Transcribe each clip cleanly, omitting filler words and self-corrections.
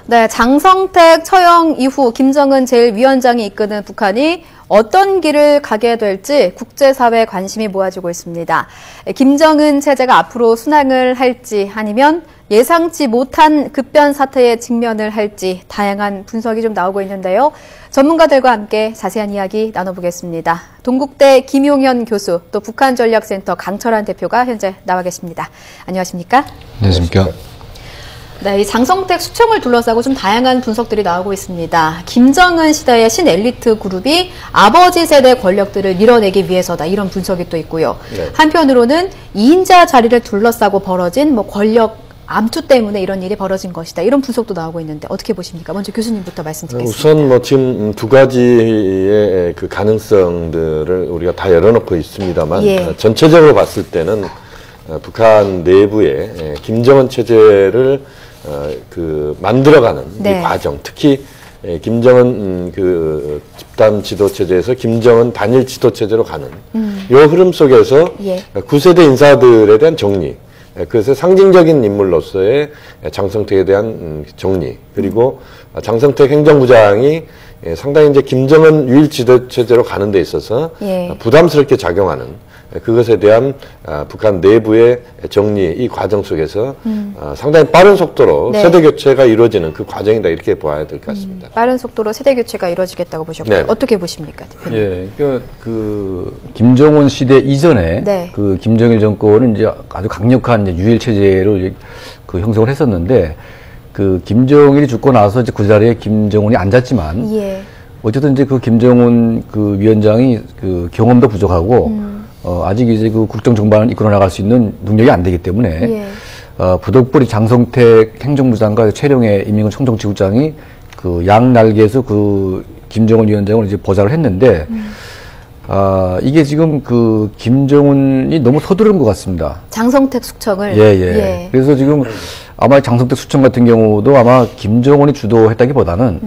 네, 장성택 처형 이후 김정은 제1위원장이 이끄는 북한이 어떤 길을 가게 될지 국제사회 관심이 모아지고 있습니다. 김정은 체제가 앞으로 순항을 할지 아니면 예상치 못한 급변 사태에 직면을 할지 다양한 분석이 좀 나오고 있는데요. 전문가들과 함께 자세한 이야기 나눠보겠습니다. 동국대 김용현 교수, 또 북한전략센터 강철한 대표가 현재 나와 계십니다. 안녕하십니까? 안녕하십니까? 네, 이 장성택 수청을 둘러싸고 좀 다양한 분석들이 나오고 있습니다. 김정은 시대의 신엘리트 그룹이 아버지 세대 권력들을 밀어내기 위해서다, 이런 분석이 또 있고요. 네. 한편으로는 2인자 자리를 둘러싸고 벌어진 권력 암투 때문에 이런 일이 벌어진 것이다, 이런 분석도 나오고 있는데 어떻게 보십니까? 먼저 교수님부터 말씀 드리겠습니다. 우선 지금 두 가지의 그 가능성들을 우리가 다 열어놓고 있습니다만, 예. 전체적으로 봤을 때는 북한 내부에 김정은 체제를 만들어가는 네. 이 과정, 특히 김정은 집단 지도 체제에서 김정은 단일 지도 체제로 가는 이 흐름 속에서 예. 9세대 인사들에 대한 정리, 그래서 상징적인 인물로서의 장성택에 대한 정리, 그리고 장성택 행정부장이 상당히 이제 김정은 유일 지도 체제로 가는 데 있어서 예. 부담스럽게 작용하는 그것에 대한 북한 내부의 정리, 이 과정 속에서 상당히 빠른 속도로 네. 세대 교체가 이루어지는 그 과정이다, 이렇게 봐야 될 것 같습니다. 빠른 속도로 세대 교체가 이루어지겠다고 보셨고요. 네. 어떻게 보십니까, 대표님? 예, 그 김정은 시대 이전에 네. 그 김정일 정권은 이제 아주 강력한 이제 유일 체제로 그 형성을 했었는데, 그 김정일이 죽고 나서 이제 그 자리에 김정은이 앉았지만 예. 어쨌든 이제 그 김정은 그 위원장이 그 경험도 부족하고 아직 이제 그 국정 정반을 이끌어 나갈 수 있는 능력이 안 되기 때문에 예. 부득불이 장성택 행정부장과 최룡해 인민군 청정지구장이 그 양날개에서 그 김정은 위원장을 이제 보좌를 했는데 이게 지금 그 김정은이 너무 서두른 것 같습니다. 장성택 수청을. 예. 예. 그래서 지금 아마 장성택 수청 같은 경우도 아마 김정은이 주도했다기보다는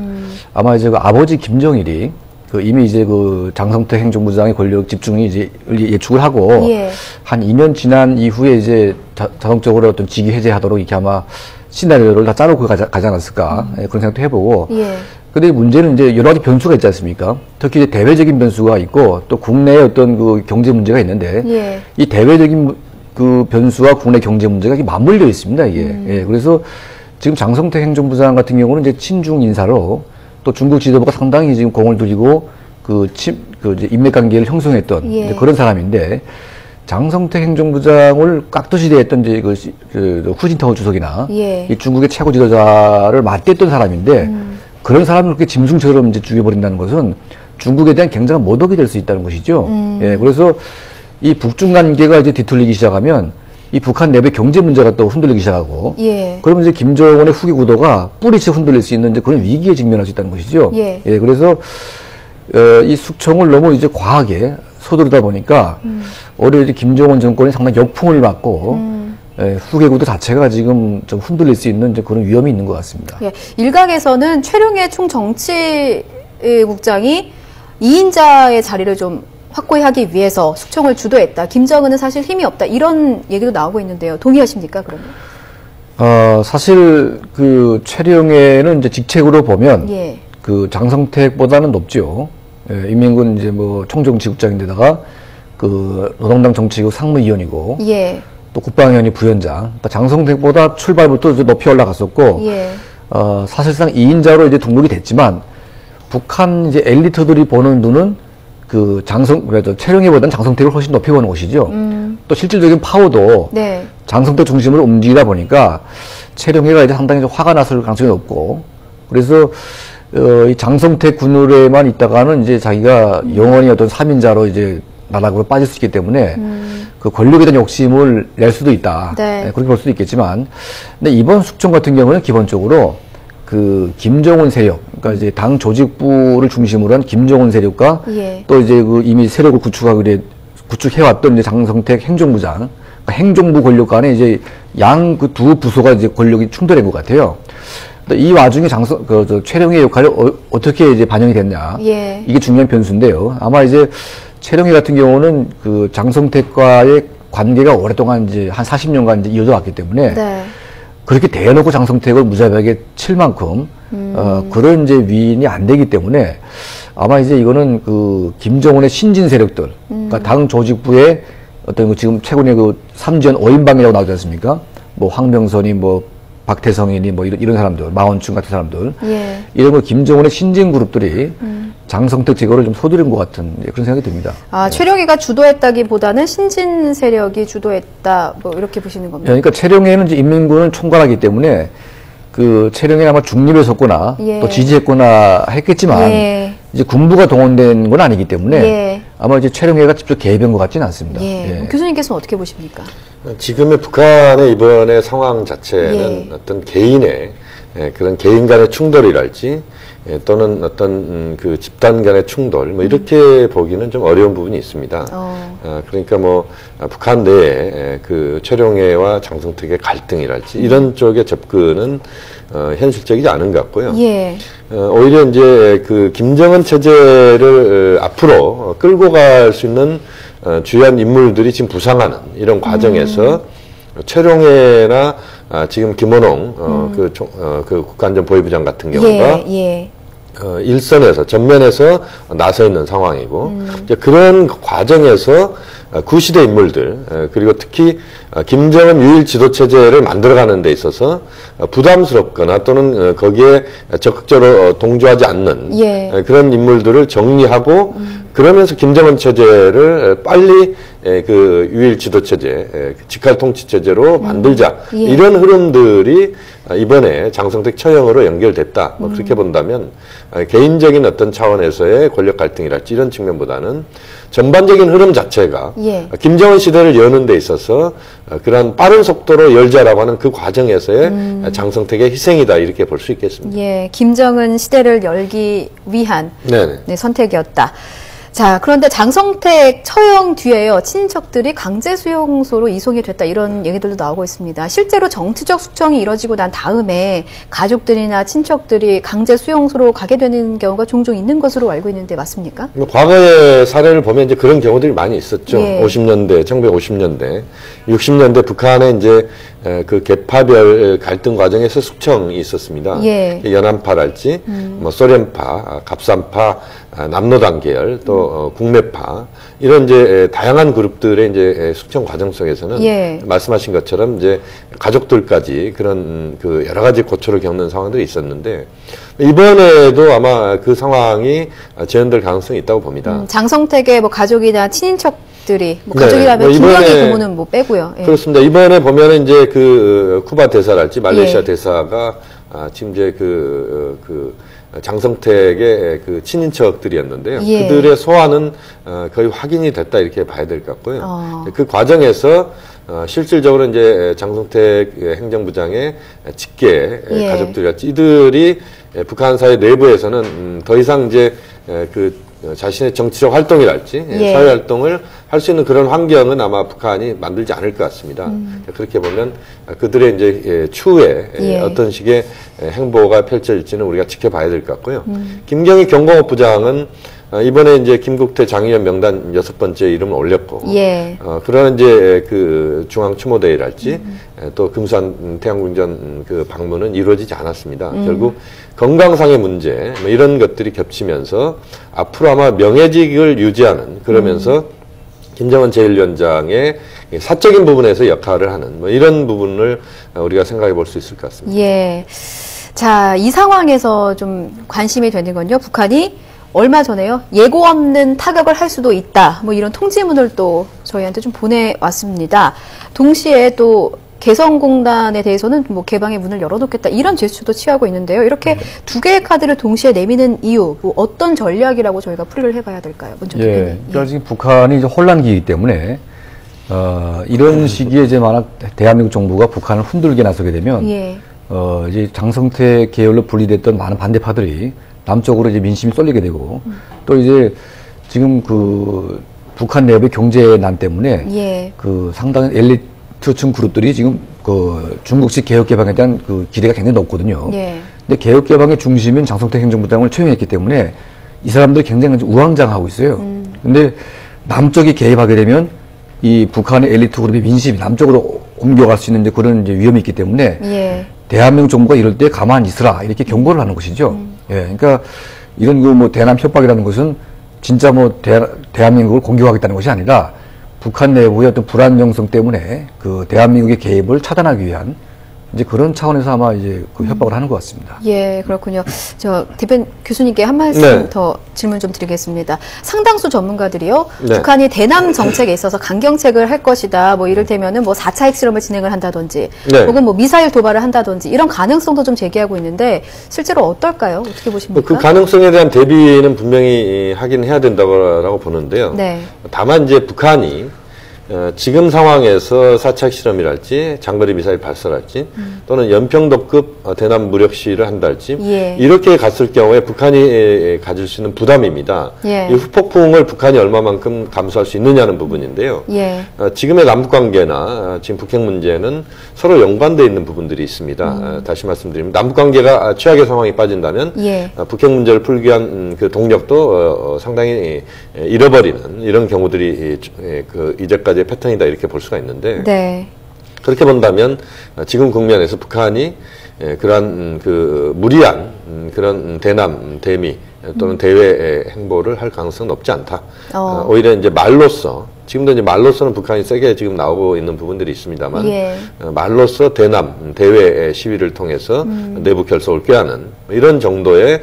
아마 이제 그 아버지 김정일이 그 이미 이제 그 장성택 행정부장의 권력 집중이 이제 예측을 하고 예. 한 2년 지난 이후에 이제 자동적으로 어떤 직위 해제하도록 이렇게 아마 시나리오를 다 짜놓고 가지 않았을까 그런 생각도 해보고. 예. 근데 문제는 이제 여러 가지 변수가 있지 않습니까? 특히 이제 대외적인 변수가 있고 또 국내의 어떤 그 경제 문제가 있는데 예. 이 대외적인 그 변수와 국내 경제 문제가 이게 맞물려 있습니다, 이게. 예. 그래서 지금 장성택 행정부장 같은 경우는 이제 친중 인사로 또 중국 지도부가 상당히 지금 공을 들이고 이제 인맥 관계를 형성했던 예. 그런 사람인데, 장성택 행정부장을 깍듯이 대했던 이제 그 후진타오 주석이나 예. 이 중국의 최고 지도자를 맞대했던 사람인데 그런 사람을 그렇게 짐승처럼 이제 죽여버린다는 것은 중국에 대한 굉장한 모독이 될 수 있다는 것이죠. 예, 그래서 이 북중 관계가 이제 뒤틀리기 시작하면 이 북한 내부의 경제 문제가 또 흔들리기 시작하고, 예. 그러면 이제 김정은의 후기 구도가 뿌리째 흔들릴 수 있는 이제 그런 위기에 직면할 수 있다는 것이죠. 예. 예, 그래서 이 숙청을 너무 이제 과하게 서두르다 보니까 오히려 이제 김정은 정권이 상당히 역풍을 맞고 예, 후계 구도 자체가 지금 좀 흔들릴 수 있는 이제 그런 위험이 있는 것 같습니다. 예, 일각에서는 최룡해 총정치국장이 2인자의 자리를 좀 확고히 하기 위해서 숙청을 주도했다, 김정은은 사실 힘이 없다, 이런 얘기도 나오고 있는데요. 동의하십니까, 그러면? 사실 그 최룡해는 이제 직책으로 보면 예. 그 장성택보다는 높죠. 예, 인민군 이제 뭐 총정치국장인데다가 그 노동당 정치국 상무위원이고 예. 또 국방위원회 부위원장, 그러니까 장성택보다 출발부터 이제 높이 올라갔었고 예. 사실상 2인자로 이제 등록이 됐지만 북한 이제 엘리트들이 보는 눈은 그 최룡해보다는 장성택을 훨씬 높이 보는 것이죠. 또 실질적인 파워도 네. 장성택 중심으로 움직이다 보니까 최룡해가 이제 상당히 화가 났을 가능성이 높고, 그래서 이 장성택 군으로만 있다가는 이제 자기가 영원히 어떤 3인자로 이제 나락으로 빠질 수 있기 때문에 그 권력에 대한 욕심을 낼 수도 있다. 네. 네, 그렇게 볼 수도 있겠지만, 근데 이번 숙청 같은 경우는 기본적으로 그 김정은 세력, 그러니까 이제 당 조직부를 중심으로 한 김정은 세력과 예. 또 이제 그 이미 세력을 구축해왔던 이제 장성택 행정부장, 그러니까 행정부 권력 간에 이제 양 그 두 부서가 이제 권력이 충돌한 것 같아요. 이 와중에 최룡해 역할이 어떻게 이제 반영이 됐냐, 예. 이게 중요한 변수인데요. 아마 이제 최룡해 같은 경우는 그 장성택과의 관계가 오랫동안 이제 한 40년간 이제 이어져 왔기 때문에 네. 그렇게 대놓고 장성택을 무자비하게 칠 만큼 그런 이제 위인이 안 되기 때문에 아마 이제 이거는 그 김정은의 신진 세력들, 그러니까 당 조직부의 어떤 그 지금 최근에 그 삼지연 5인방이라고 나오지 않습니까? 뭐 황병선이 뭐 박태성이니 뭐 이런 사람들, 마원춘 같은 사람들, 예. 이런 거 김정은의 신진 그룹들이 장성택 제거를 좀 서두른 것 같은 그런 생각이 듭니다. 아, 최룡해가 주도했다기보다는 신진 세력이 주도했다, 뭐 이렇게 보시는 겁니다. 그러니까 최룡해는 이제 인민군을 총괄하기 때문에 그 최룡해 아마 중립에 섰거나 예. 또 지지했거나 했겠지만 예. 이제 군부가 동원된 건 아니기 때문에 예. 아마 이제 최룡해가 직접 개입한 것 같지는 않습니다. 예. 교수님께서는 어떻게 보십니까? 지금의 북한의 이번의 상황 자체는 예. 어떤 개인의 그런 개인 간의 충돌이랄지 또는 어떤 그 집단 간의 충돌 뭐 이렇게 보기는 좀 어려운 부분이 있습니다. 그러니까 뭐 북한 내에 그 최룡해와 장성택의 갈등이랄지 이런 쪽의 접근은 현실적이지 않은 것 같고요. 예. 오히려 이제 그 김정은 체제를 앞으로 끌고 갈 수 있는 주요한 인물들이 지금 부상하는 이런 과정에서 최룡해나 지금 김원홍 그 국가안전보위부장 같은 경우가 일선에서 전면에서 나서 있는 상황이고 이제 그런 과정에서 구시대 인물들 그리고 특히 김정은 유일 지도 체제를 만들어가는 데 있어서 부담스럽거나 또는 거기에 적극적으로 동조하지 않는 그런 인물들을 정리하고 그러면서 김정은 체제를 빨리 그 유일 지도 체제, 직할 통치 체제로 만들자 이런 흐름들이 이번에 장성택 처형으로 연결됐다. 뭐 그렇게 본다면 개인적인 어떤 차원에서의 권력 갈등이랄지 이런 측면보다는 전반적인 흐름 자체가 김정은 시대를 여는 데 있어서 그런 빠른 속도로 열자라고 하는 그 과정에서의 장성택의 희생이다 이렇게 볼 수 있겠습니다. 예, 김정은 시대를 열기 위한 네, 선택이었다. 자, 그런데 장성택 처형 뒤에요. 친인척들이 강제 수용소로 이송이 됐다 이런 얘기들도 나오고 있습니다. 실제로 정치적 숙청이 이뤄지고 난 다음에 가족들이나 친척들이 강제 수용소로 가게 되는 경우가 종종 있는 것으로 알고 있는데 맞습니까? 뭐 과거의 사례를 보면 이제 그런 경우들이 많이 있었죠. 50년대, 1950년대, 60년대 북한에 이제 그 계파별 갈등 과정에서 숙청이 있었습니다. 연안파랄지, 뭐 소련파, 갑산파, 남로당 계열, 또 국내파 이런 이제 다양한 그룹들의 이제 숙청 과정 속에서는 말씀하신 것처럼 이제 가족들까지 그런 그 여러 가지 고초를 겪는 상황들이 있었는데 이번에도 아마 그 상황이 재현될 가능성이 있다고 봅니다. 장성택의 뭐 가족이나 친인척들이 뭐 가족이라면 두 명의 부모는 뭐 빼고요. 그렇습니다. 이번에 보면은 이제 그 쿠바 대사랄지 말레이시아 대사가 지금 이제 그 장성택의 그 친인척들이었는데요. 그들의 소환은 거의 확인이 됐다 이렇게 봐야 될 것 같고요. 그 과정에서 실질적으로 이제 장성택 행정부장의 직계 가족들이었지 이들이 북한 사회 내부에서는 더 이상 이제 그 자신의 정치적 활동이랄지 사회 활동을 할 수 있는 그런 환경은 아마 북한이 만들지 않을 것 같습니다. 그렇게 보면 그들의 이제 추후에 어떤 식의 행보가 펼쳐질지는 우리가 지켜봐야 될 것 같고요. 김경희 경공업부장은 이번에 이제 김국태 장의원 명단 6번째 이름을 올렸고, 그런 이제 그 중앙추모대회랄지, 또 금산 태양궁전 그 방문은 이루어지지 않았습니다. 결국 건강상의 문제, 뭐 이런 것들이 겹치면서 앞으로 아마 명예직을 유지하는, 그러면서 김정은 제1위원장의 사적인 부분에서 역할을 하는, 뭐 이런 부분을 우리가 생각해 볼 수 있을 것 같습니다. 자, 이 상황에서 좀 관심이 되는 건요, 북한이 얼마 전에요, 예고 없는 타격을 할 수도 있다. 뭐 이런 통지문을 또 저희한테 좀 보내왔습니다. 동시에 또 개성공단에 대해서는 뭐 개방의 문을 열어놓겠다. 이런 제스처도 취하고 있는데요. 이렇게 두 개의 카드를 동시에 내미는 이유, 뭐 어떤 전략이라고 저희가 풀이를 해봐야 될까요? 먼저 그러니까 지금 북한이 이제 혼란기이기 때문에 이런 시기에 이제 만약 대한민국 정부가 북한을 흔들게 나서게 되면 이제 장성택 계열로 분리됐던 많은 반대파들이 남쪽으로 이제 민심이 쏠리게 되고 또 이제 지금 그 북한 내부의 경제난 때문에 그 상당한 엘리트층 그룹들이 지금 그 중국식 개혁 개방에 대한 그 기대가 굉장히 높거든요. 근데 개혁 개방의 중심인 장성택 행정부장을 채용했기 때문에 이 사람들이 굉장히 우왕좌왕하고 있어요. 근데 남쪽이 개입하게 되면 이 북한의 엘리트 그룹의 민심이 남쪽으로 공격할 수 있는 이제 그런 이제 위험이 있기 때문에 예. 대한민국 정부가 이럴 때 가만히 있으라 이렇게 경고를 하는 것이죠. 예, 그러니까 이런 그 뭐 대남 협박이라는 것은 진짜 뭐 대한민국을 공격하겠다는 것이 아니라 북한 내부의 어떤 불안정성 때문에 그 대한민국의 개입을 차단하기 위한 이제 그런 차원에서 아마 이제 그 협박을 하는 것 같습니다. 예, 그렇군요. 저 대변 교수님께 한 말씀 네. 더 질문 좀 드리겠습니다. 상당수 전문가들이요, 네. 북한이 대남 정책에 있어서 강경책을 할 것이다. 뭐 이를테면은 뭐 4차 핵실험을 진행을 한다든지, 네. 혹은 뭐 미사일 도발을 한다든지 이런 가능성도 좀 제기하고 있는데 실제로 어떨까요? 어떻게 보십니까? 그 가능성에 대한 대비는 분명히 하긴 해야 된다고 보는데요. 네. 다만 이제 북한이 지금 상황에서 4차 핵실험이랄지 장거리 미사일 발사랄지 또는 연평도급 대남 무력 시위를 한달지 예. 이렇게 갔을 경우에 북한이 가질 수 있는 부담입니다. 예. 이 후폭풍을 북한이 얼마만큼 감수할 수 있느냐는 부분인데요. 예. 지금의 남북관계나 지금 북핵 문제는 서로 연관되어 있는 부분들이 있습니다. 다시 말씀드리면 남북관계가 최악의 상황이 빠진다면 예. 북핵 문제를 풀기 위한 그 동력도 상당히 잃어버리는 이런 경우들이 그 이제까지의 패턴이다 이렇게 볼 수가 있는데 네. 그렇게 본다면 지금 국면에서 북한이 그러한 그 무리한 그런 대남, 대미 또는 대외 행보를 할 가능성은 높지 않다. 오히려 이제 말로써 지금도 이제 말로서는 북한이 세게 지금 나오고 있는 부분들이 있습니다만 예. 말로써 대남, 대외 시위를 통해서 내부 결속을 꾀하는 이런 정도의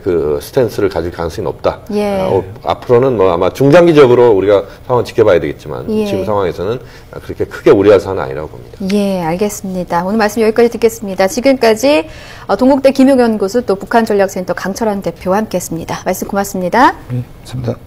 그 스탠스를 가질 가능성이 높다. 예. 앞으로는 뭐 아마 중장기적으로 우리가 상황을 지켜봐야 되겠지만 예. 지금 상황에서는 그렇게 크게 우려할 사안은 아니라고 봅니다. 예, 알겠습니다. 오늘 말씀 여기까지 듣겠습니다. 지금까지 동국대 김용현 교수 또 북한전략센터 강철한 대표와 함께했습니다. 말씀 고맙습니다. 감사합니다.